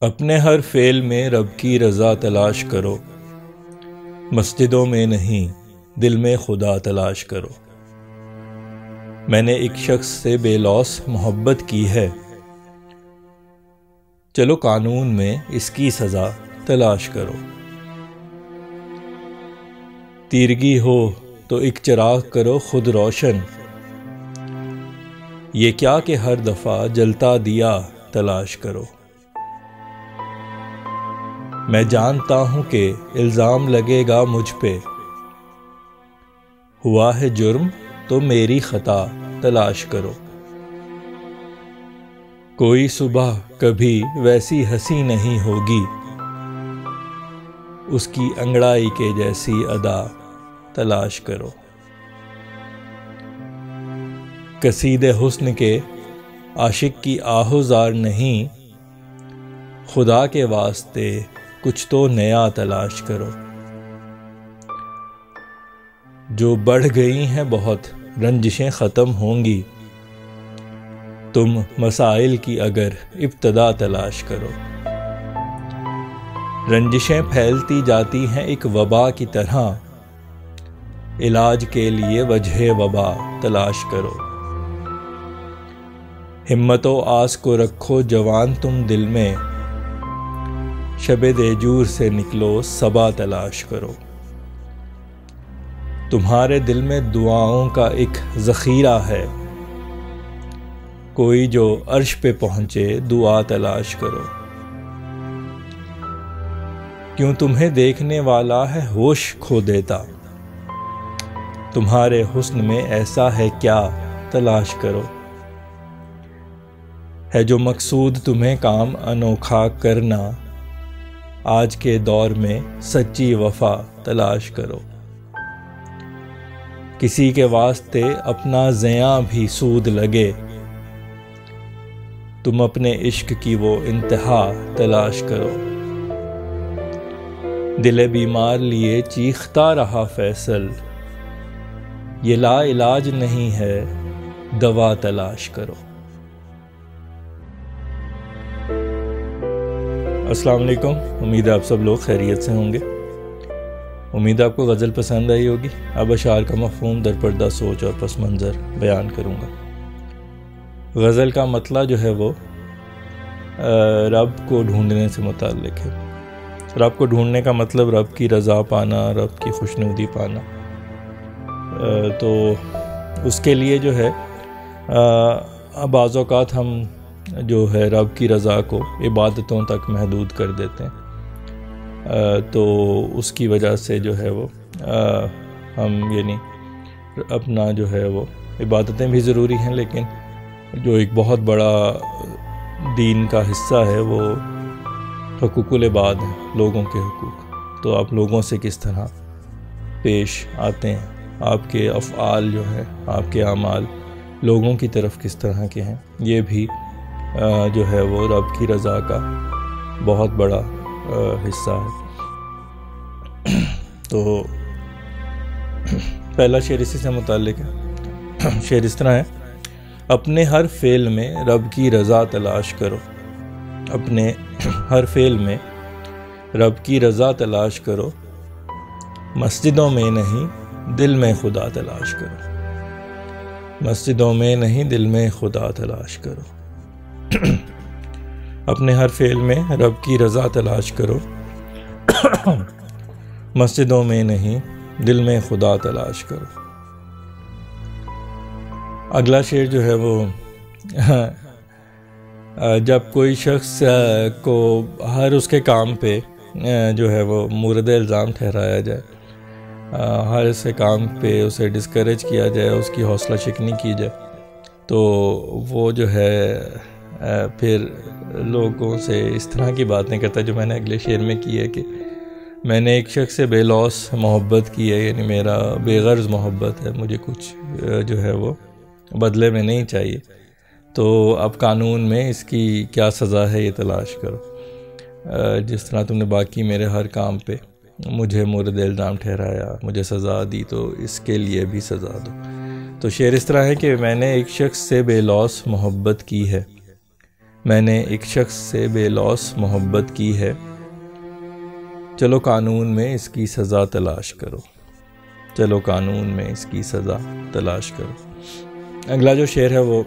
اپنے ہر فعل میں رب کی رضا تلاش کرو، مسجدوں میں نہیں دل میں خدا تلاش کرو۔ میں نے ایک شخص سے بے لوث محبت کی ہے، چلو قانون میں اس کی سزا تلاش کرو۔ تیرگی ہو تو ایک چراغ کرو خود روشن، یہ کیا کہ ہر دفعہ جلتا دیا تلاش کرو۔ میں جانتا ہوں کہ الزام لگے گا مجھ پہ، ہوا ہے جرم تو میری خطا تلاش کرو۔ کوئی صبح کبھی ویسی ہنسی نہیں ہوگی، اس کی انگڑائی کے جیسی ادا تلاش کرو۔ قصید حسن کے عاشق کی آہوزار نہیں، خدا کے واسطے کچھ تو نیا تلاش کرو۔ جو بڑھ گئی ہیں بہت رنجشیں ختم ہوں گی، تم مسائل کی اگر ابتدا تلاش کرو۔ رنجشیں پھیلتی جاتی ہیں ایک وبا کی طرح، علاج کے لیے وجہ وبا تلاش کرو۔ ہمت و آس کو رکھو جوان تم دل میں، شب دیجور سے نکلو صبا تلاش کرو۔ تمہارے دل میں دعاؤں کا ایک ذخیرہ ہے، کوئی جو عرش پہ پہنچے دعا تلاش کرو۔ کیوں تمہیں دیکھنے والا ہے ہوش کھو دیتا، تمہارے حسن میں ایسا ہے کیا تلاش کرو۔ ہے جو مقصود تمہیں کام انوکھا کرنا، آج کے دور میں سچی وفا تلاش کرو۔ کسی کے واسطے اپنا زیاں بھی سود لگے، تم اپنے عشق کی وہ انتہا تلاش کرو۔ دل بیمار لیے چیختا رہا فیصل، یہ لا علاج نہیں ہے دوا تلاش کرو۔ السلام علیکم، امید ہے آپ سب لوگ خیریت سے ہوں گے۔ امید ہے آپ کو غزل پسند آئی ہوگی۔ اب اشعار کا مفہوم در پردہ سوچ اور پس منظر بیان کروں گا۔ غزل کا مطلع جو ہے وہ رب کو ڈھونڈنے سے متعلق ہے۔ رب کو ڈھونڈنے کا مطلب رب کی رضا پانا، رب کی خوشنودی پانا۔ تو اس کے لیے جو ہے بعض اوقات ہم جو ہے رب کی رضا کو عبادتوں تک محدود کر دیتے ہیں، تو اس کی وجہ سے جو ہے وہ ہم اپنا جو ہے وہ عبادتیں بھی ضروری ہیں، لیکن جو ایک بہت بڑا دین کا حصہ ہے وہ حقوق العباد ہیں، لوگوں کے حقوق۔ تو آپ لوگوں سے کس طرح پیش آتے ہیں، آپ کے افعال جو ہے، آپ کے اعمال لوگوں کی طرف کس طرح کے ہیں، یہ بھی جو ہے وہ رب کی رضا کا بہت بڑا حصہ ہے۔ تو پہلا شعر اسی سے متعلق ہے۔ شعر اس طرح ہے: اپنے ہر فعل میں رب کی رضا تلاش کرو، اپنے ہر فعل میں رب کی رضا تلاش کرو، مسجدوں میں نہیں دل میں خدا تلاش کرو، مسجدوں میں نہیں دل میں خدا تلاش کرو۔ اپنے ہر فعل میں رب کی رضا تلاش کرو، مسجدوں میں نہیں دل میں خدا تلاش کرو۔ اگلا شعر جو ہے وہ جب کوئی شخص کو ہر اس کے کام پہ جو ہے وہ مورد الزام ٹھہرایا جائے، ہر اس کے کام پہ اسے ڈسکریج کیا جائے، اس کی حوصلہ شکنی کی جائے، تو وہ جو ہے پھر لوگوں سے اس طرح کی باتیں کرتا ہے جو میں نے اگلے شعر میں کی ہے کہ میں نے ایک شخص سے بے لوث محبت کی ہے، یعنی میرا بے غرض محبت ہے، مجھے کچھ جو ہے وہ بدلے میں نہیں چاہیے، تو اب قانون میں اس کی کیا سزا ہے یہ تلاش کرو۔ جس طرح تم نے باقی میرے ہر کام پہ مجھے مورد الزام ٹھہرایا، مجھے سزا دی، تو اس کے لیے بھی سزا دو۔ تو شعر اس طرح ہے کہ میں نے ایک شخص سے بے لوث محبت کی ہے، میں نے ایک شخص سے بے لوث محبت کی ہے، چلو قانون میں اس کی سزا تلاش کرو، چلو قانون میں اس کی سزا تلاش کرو۔ اگلا جو شعر ہے وہ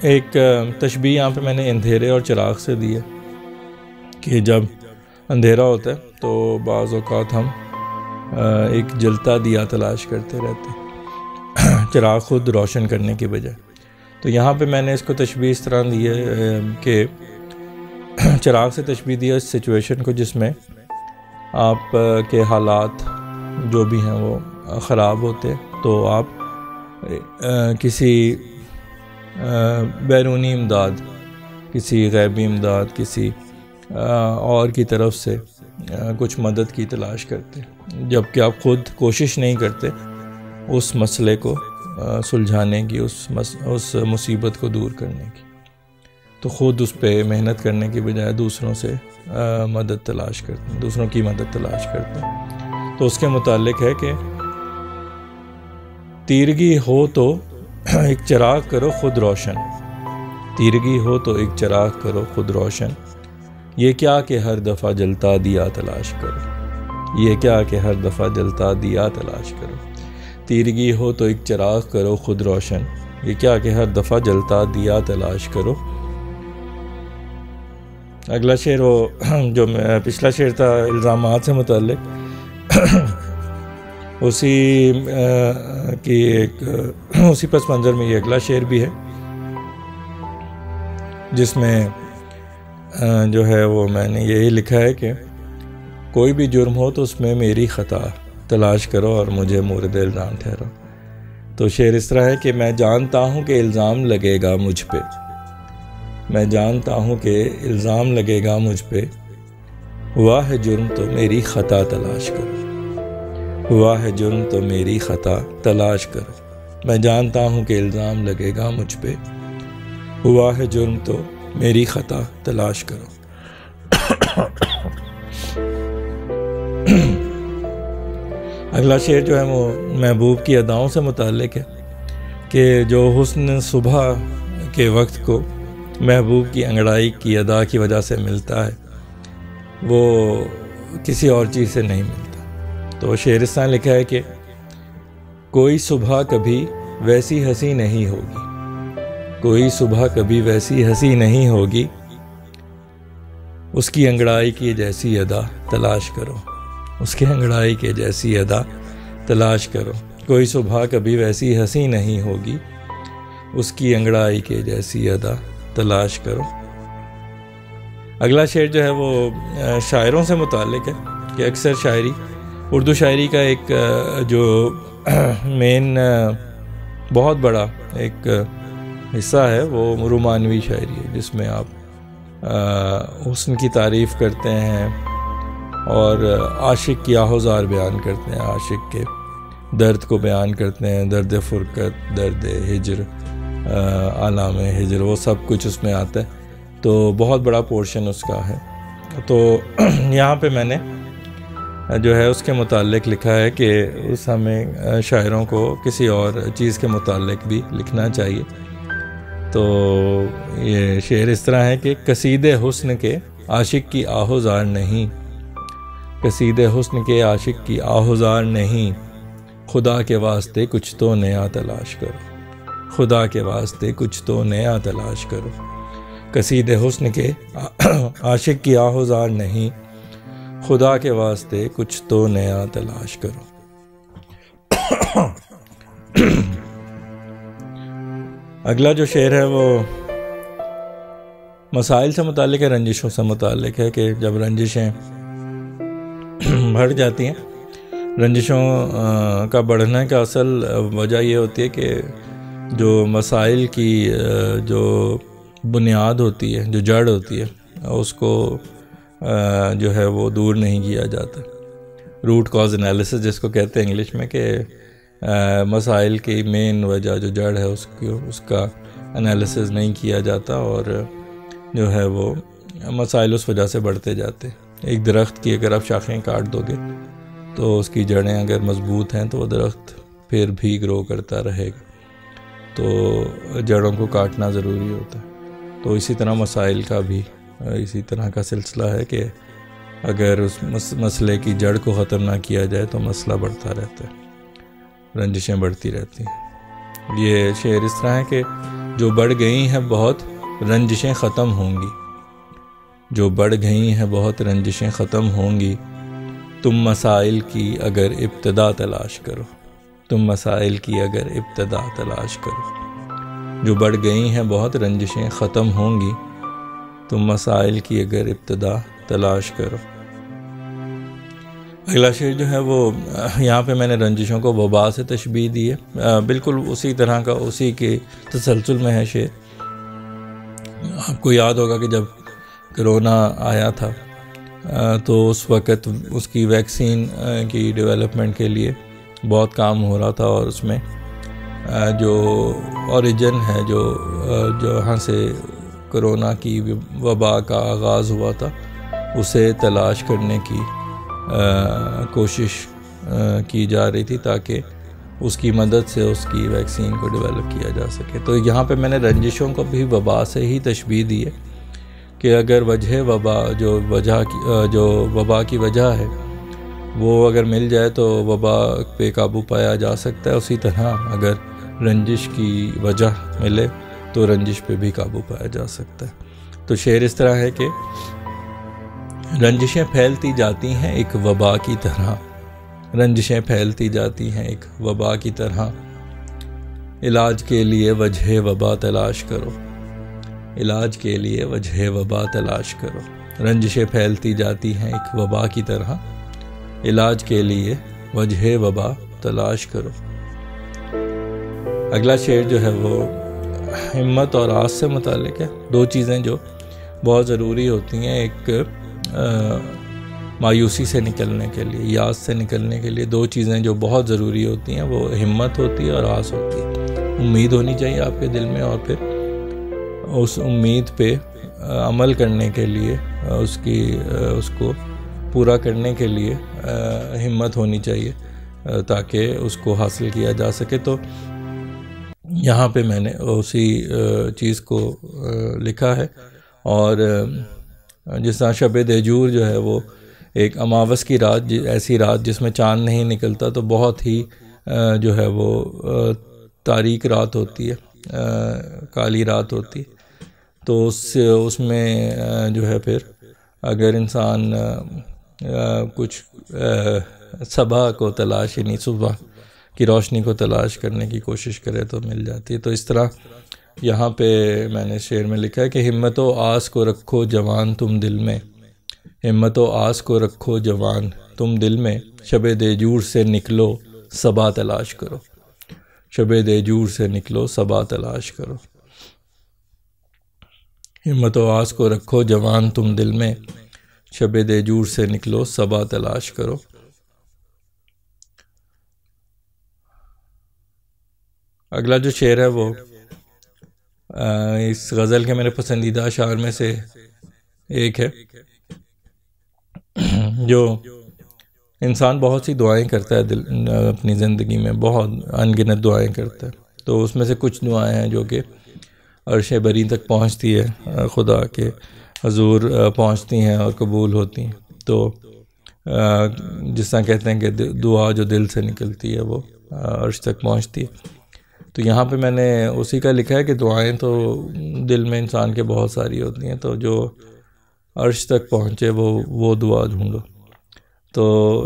ایک تشبیہ یہاں پہ میں نے اندھیرے اور چراغ سے دی ہے کہ جب اندھیرا ہوتا ہے تو بعض اوقات ہم ایک جلتا دیا تلاش کرتے رہتے ہیں چراغ خود روشن کرنے کی بجائے۔ تو یہاں پہ میں نے اس کو تشبیہ اس طرح دی ہے کہ چراغ سے تشبیہ دیا اس سچویشن کو جس میں آپ کے حالات جو بھی ہیں وہ خراب ہوتے ہیں، تو آپ کسی بیرونی امداد، کسی غیبی امداد، کسی اور کی طرف سے کچھ مدد کی تلاش کرتے، جبکہ آپ خود کوشش نہیں کرتے اس مسئلے کو سلجھانے کی، اس مصیبت کو دور کرنے کی، تو خود اس پہ محنت کرنے کی بجائے دوسروں سے مدد تلاش کرتے ہیں، دوسروں کی مدد تلاش کرتے ہیں۔ تو اس کے متعلق ہے کہ تیرگی ہو تو ایک چراغ کرو خود روشن، تیرگی ہو تو ایک چراغ کرو خود روشن، یہ کیا کہ ہر دفعہ جلتا دیا تلاش کرو، یہ کیا کہ ہر دفعہ جلتا دیا تلاش کرو، تیرگی ہو تو ایک چراغ کرو خود روشن، یہ کیا کہ ہر دفعہ جلتا دیا تلاش کرو۔ اگلا شعر وہ جو پچھلا شعر تھا الزامات سے متعلق، اسی کی ایک اسی پس منظر میں یہ اگلا شعر بھی ہے جس میں جو ہے وہ میں نے یہی لکھا ہے کہ کوئی بھی جرم ہو تو اس میں میری خطا تلاش کرو اور مجھے مورد الزام ٹھہرو۔ تو شعر اس طرح ہے کہ میں جانتا ہوں کہ الزام لگے گا مجھ پہ، میں جانتا ہوں کہ الزام لگے گا مجھ پہ، ہوا ہے جرم تو میری خطا تلاش کرو، ہوا ہے جرم تو میری خطا تلاش کرو، میں جانتا ہوں کہ الزام لگے گا مجھ پہ، ہوا ہے جرم تو میری خطا تلاش کرو۔ اگلا شعر جو ہے وہ محبوب کی اداؤں سے متعلق ہے کہ جو حسن صبح کے وقت کو محبوب کی انگڑائی کی ادا کی وجہ سے ملتا ہے وہ کسی اور چیز سے نہیں ملتا۔ تو شعر اس طرح لکھا ہے کہ کوئی صبح کبھی ویسی ہنسی نہیں ہوگی، کوئی صبح کبھی ویسی ہنسی نہیں ہوگی، اس کی انگڑائی کی جیسی ادا تلاش کرو، اس کی انگڑائی کے جیسی ادا تلاش کرو، کوئی صبح کبھی ویسی ہنسی نہیں ہوگی، اس کی انگڑائی کے جیسی ادا تلاش کرو۔ اگلا شعر جو ہے وہ شاعروں سے متعلق ہے کہ اکثر شاعری، اردو شاعری کا ایک جو مین بہت بڑا ایک حصہ ہے وہ رومانوی شاعری ہے، جس میں آپ حسن کی تعریف کرتے ہیں اور عاشق کی آہوزار بیان کرتے ہیں، عاشق کے درد کو بیان کرتے ہیں، درد فرقت، درد ہجر، آلام ہجر، وہ سب کچھ اس میں آتا ہے، تو بہت بڑا پورشن اس کا ہے۔ تو یہاں پہ میں نے جو ہے اس کے متعلق لکھا ہے کہ اس ہمیں شاعروں کو کسی اور چیز کے متعلق بھی لکھنا چاہیے۔ تو یہ شعر اس طرح ہے کہ قصید حسن کے عاشق کی آہوزار نہیں، قصید حسن کے عاشق کی آہوزار نہیں، خدا کے واسطے کچھ تو نیا تلاش کرو، خدا کے واسطے کچھ تو نیا تلاش کرو، قصید حسن کے عاشق کی آہوزار نہیں، خدا کے واسطے کچھ تو نیا تلاش کرو۔ اگلا جو شعر ہے وہ مسائل سے متعلق ہے، رنجشوں سے متعلق ہے کہ جب رنجشیں بڑھ جاتی ہیں، رنجشوں کا بڑھنے کا اصل وجہ یہ ہوتی ہے کہ جو مسائل کی جو بنیاد ہوتی ہے، جو جڑ ہوتی ہے، اس کو جو ہے وہ دور نہیں کیا جاتا۔ روٹ کاز انالیسس جس کو کہتے ہیں انگلش میں، کہ مسائل کی مین وجہ جو جڑ ہے اس کا انالیسس نہیں کیا جاتا، اور جو ہے وہ مسائل اس وجہ سے بڑھتے جاتے۔ ایک درخت کی اگر آپ شاخیں کاٹ دو گے تو اس کی جڑیں اگر مضبوط ہیں تو وہ درخت پھر بھی گرو کرتا رہے گا۔ تو جڑوں کو کاٹنا ضروری ہوتا ہے۔ تو اسی طرح مسائل کا بھی اسی طرح کا سلسلہ ہے کہ اگر اس مسئلے کی جڑ کو ختم نہ کیا جائے تو مسئلہ بڑھتا رہتا ہے، رنجشیں بڑھتی رہتی ہیں۔ یہ شعر اس طرح ہے کہ جو بڑھ گئی ہیں بہت رنجشیں ختم ہوں گی، جو بڑھ گئی ہیں بہت رنجشیں ختم ہوں گی، تم مسائل کی اگر ابتدا تلاش کرو، تم مسائل کی اگر ابتدا تلاش کرو۔ جو بڑھ گئی ہیں بہت رنجشیں ختم ہوں گی، تم مسائل کی اگر ابتدا تلاش کرو۔ اگلا شعر جو ہے وہ یہاں پہ میں نے رنجشوں کو وبا سے تشبیہ دی ہے، بالکل اسی طرح کا اسی کے تسلسل میں ہے شعر۔ آپ کو یاد ہوگا کہ جب کرونا آیا تھا تو اس وقت اس کی ویکسین کی ڈیولپمنٹ کے لیے بہت کام ہو رہا تھا، اور اس میں جو اوریجن ہے جو جہاں سے کرونا کی وبا کا آغاز ہوا تھا اسے تلاش کرنے کی کوشش کی جا رہی تھی تاکہ اس کی مدد سے اس کی ویکسین کو ڈیولپ کیا جا سکے۔ تو یہاں پہ میں نے رنجشوں کو بھی وبا سے ہی تشبیہ دی ہے کہ اگر وجہ وبا جو وبا کی وجہ ہے وہ اگر مل جائے تو وبا پہ قابو پایا جا سکتا ہے، اسی طرح اگر رنجش کی وجہ ملے تو رنجش پہ بھی قابو پایا جا سکتا ہے۔ تو شعر اس طرح ہے کہ رنجشیں پھیلتی جاتی ہیں ایک وبا کی طرح، رنجشیں پھیلتی جاتی ہیں ایک وبا کی طرح، علاج کے لیے وجہ وبا تلاش کرو، علاج کے لیے وجہ وبا تلاش کرو۔ رنجشیں پھیلتی جاتی ہیں ایک وبا کی طرح، علاج کے لیے وجہ وبا تلاش کرو۔ اگلا شعر جو ہے وہ ہمت اور آس سے متعلق ہے۔ دو چیزیں جو بہت ضروری ہوتی ہیں، ایک مایوسی سے نکلنے کے لیے، یاس سے نکلنے کے لیے دو چیزیں جو بہت ضروری ہوتی ہیں، وہ ہمت ہوتی ہے اور آس ہوتی ہے۔ امید ہونی چاہیے آپ کے دل میں، اور پھر اس امید پہ عمل کرنے کے لیے اس کو پورا کرنے کے لیے ہمت ہونی چاہیے تاکہ اس کو حاصل کیا جا سکے۔ تو یہاں پہ میں نے اسی چیز کو لکھا ہے، اور جس طرح شب دیجور جو ہے وہ ایک اماوس کی رات، ایسی رات جس میں چاند نہیں نکلتا، تو بہت ہی جو ہے وہ تاریک رات ہوتی ہے، کالی رات ہوتی، تو اس میں جو ہے پھر اگر انسان کچھ صبح کو تلاش، یعنی صبح کی روشنی کو تلاش کرنے کی کوشش کرے تو مل جاتی ہے۔ تو اس طرح یہاں پہ میں نے شعر میں لکھا ہے کہ ہمت و آس کو رکھو جوان تم دل میں، ہمت و آس کو رکھو جوان تم دل میں، شب دیجور سے نکلو صبا تلاش کرو، شب دیجور سے نکلو صبا تلاش کرو۔ ہمت و آس کو رکھو جوان تم دل میں، شب دیجور سے نکلو صبا تلاش کرو۔ اگلا جو شعر ہے وہ اس غزل کے میرے پسندیدہ اشعار میں سے ایک ہے، جو انسان بہت سی دعائیں کرتا ہے اپنی زندگی میں، بہت ان گنت دعائیں کرتا ہے، تو اس میں سے کچھ دعائیں ہیں جو کہ عرش بری تک پہنچتی ہے، خدا کے حضور پہنچتی ہیں اور قبول ہوتی ہیں۔ تو جس طرح کہتے ہیں کہ دعا جو دل سے نکلتی ہے وہ عرش تک پہنچتی ہے، تو یہاں پہ میں نے اسی کا لکھا ہے کہ دعائیں تو دل میں انسان کے بہت ساری ہوتی ہیں، تو جو عرش تک پہنچے وہ دعا ڈھونڈو۔ تو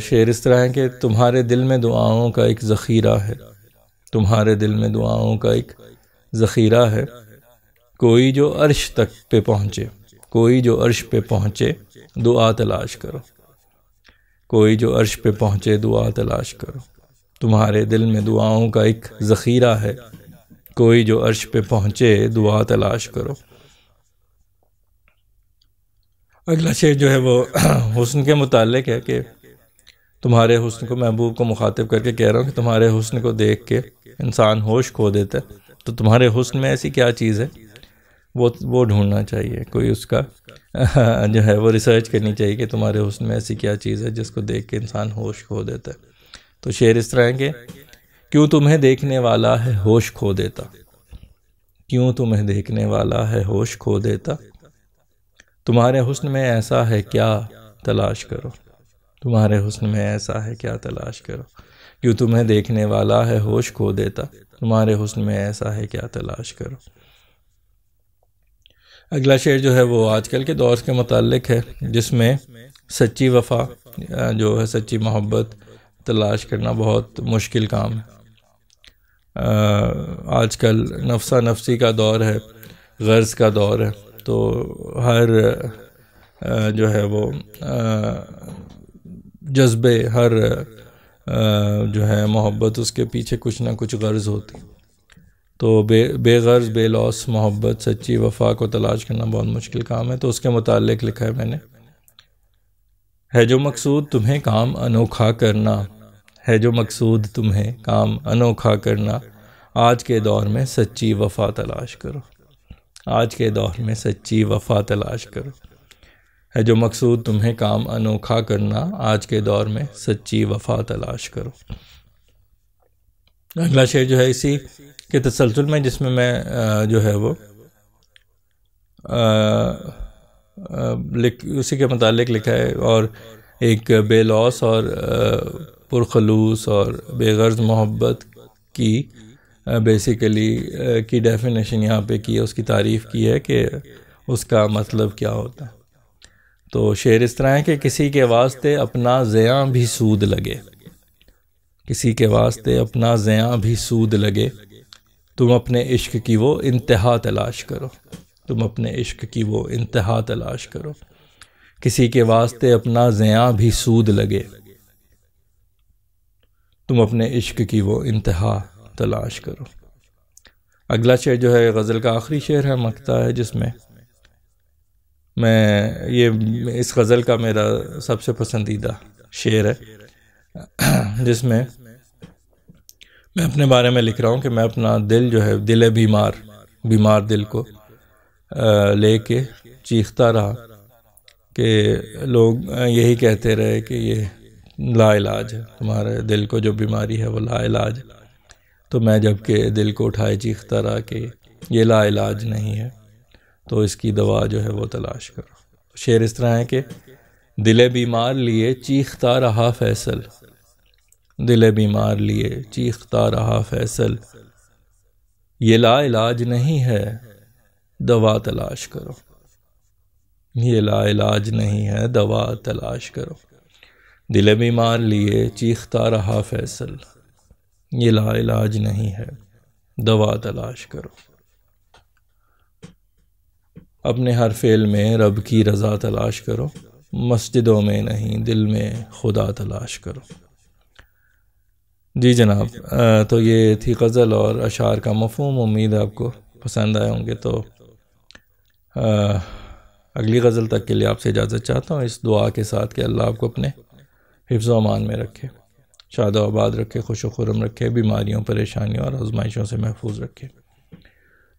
شعر اس طرح ہے کہ تمہارے دل میں دعاؤں کا ایک ذخیرہ ہے، تمہارے دل میں دعاؤں کا ایک ذخیرہ ہے، کوئی جو عرش تک پہ پہنچے، کوئی جو عرش پہ پہنچے دعا تلاش کرو، کوئی جو عرش پہ پہنچے دعا تلاش کرو۔ تمہارے دل میں دعاؤں کا ایک ذخیرہ ہے، کوئی جو عرش پہ پہنچے دعا تلاش کرو۔ اگلا شعر جو ہے وہ حسن کے متعلق ہے کہ تمہارے حسن کو، محبوب کو مخاطب کر کے کہہ رہا ہوں کہ تمہارے حسن کو دیکھ کے انسان ہوش کھو دیتا ہے، تو تمہارے حسن میں ایسی کیا چیز ہے وہ ڈھونڈنا چاہیے، کوئی اس کا جو ہے وہ ریسرچ کرنی چاہیے کہ تمہارے حسن میں ایسی کیا چیز ہے جس کو دیکھ کے انسان ہوش کھو دیتا ہے۔ تو شعر اس طرح ہے کہ کیوں تمہیں دیکھنے والا ہے ہوش کھو دیتا، کیوں تمہیں دیکھنے والا ہے ہوش کھو دیتا، تمہارے حسن میں ایسا ہے کیا تلاش کرو، تمہارے حسن میں ایسا ہے کیا تلاش کرو، کیوں تمہیں دیکھنے والا ہے ہوش کھو دیتا، تمہارے حسن میں ایسا ہے کیا تلاش کرو۔ اگلا شعر جو ہے وہ آج کل کے دور کے متعلق ہے، جس میں سچی وفا جو ہے، سچی محبت تلاش کرنا بہت مشکل کام ہے۔ آج کل نفسا نفسی کا دور ہے، غرض کا دور ہے، تو ہر جو ہے وہ جذبے، ہر جو ہے محبت، اس کے پیچھے کچھ نہ کچھ غرض ہوتی، تو بے غرض بے لوث محبت، سچی وفا کو تلاش کرنا بہت مشکل کام ہے۔ تو اس کے متعلق لکھا ہے میں نے، ہے جو مقصود تمہیں کام انوکھا کرنا، ہے جو مقصود تمہیں کام انوکھا کرنا، آج کے دور میں سچی وفا تلاش کرو، آج کے دور میں سچی وفا تلاش کرو، ہے جو مقصود تمہیں کام انوکھا کرنا، آج کے دور میں سچی وفا تلاش کرو۔ اگلا شعر جو ہے اسی کے تسلسل میں، جس میں جو ہے وہ اسی کے متعلق لکھا ہے، اور ایک بے لوث اور پرخلوص اور بے غرض محبت کی بیسیکلی کی ڈیفینیشن یہاں پہ کی ہے، اس کی تعریف کی ہے کہ اس کا مطلب کیا ہوتا ہے۔ تو شعر اس طرح ہے کہ کسی کے واسطے اپنا زیاں بھی سود لگے، کسی کے واسطے اپنا زیاں بھی سود لگے، تم اپنے عشق کی وہ انتہا تلاش کرو، تم اپنے عشق کی وہ انتہا تلاش کرو، کسی کے واسطے اپنا زیاں بھی سود لگے، تم اپنے عشق کی وہ انتہا تلاش کرو۔ اگلا شعر جو ہے غزل کا آخری شعر ہے، مقطع ہے، جس میں اس غزل کا میرا سب سے پسندیدہ شعر ہے، جس میں میں اپنے بارے میں لکھ رہا ہوں کہ میں اپنا دل جو ہے، دل بیمار دل کو لے کے چیختا رہا کہ لوگ یہی کہتے رہے کہ یہ لا علاج ہے، تمہارے دل کو جو بیماری ہے وہ لا علاج ہے۔ تو میں جب کہ دل کو اٹھائے چیختا رہا کہ یہ لا علاج نہیں ہے، تو اس کی دوا جو ہے وہ تلاش کرو۔ شعر اس طرح ہے کہ دل بیمار لیے چیختا رہا فیصل، دل بیمار لیے چیختا رہا فیصل، یہ لا علاج نہیں ہے دوا تلاش کرو، یہ لا علاج نہیں ہے دوا تلاش کرو، دل بیمار لیے چیختا رہا فیصل، یہ لا علاج نہیں ہے دوا تلاش کرو، اپنے ہر فعل میں رب کی رضا تلاش کرو، مسجدوں میں نہیں دل میں خدا تلاش کرو۔ جی جناب، تو یہ تھی غزل اور اشعار کا مفہوم، امید ہے آپ کو پسند آئے ہوں گے۔ تو اگلی غزل تک کے لیے آپ سے اجازت چاہتا ہوں، اس دعا کے ساتھ کہ اللہ آپ کو اپنے حفظ و امان میں رکھے، شاد و آباد رکھے، خوش و خرم رکھے، بیماریوں، پریشانیوں اور آزمائشوں سے محفوظ رکھے۔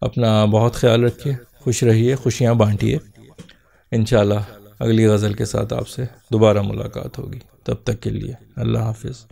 اپنا بہت خیال رکھیے، خوش رہیے، خوشیاں بانٹیے۔ انشاءاللہ اگلی غزل کے ساتھ آپ سے دوبارہ ملاقات ہوگی، تب تک کے لیے اللہ حافظ۔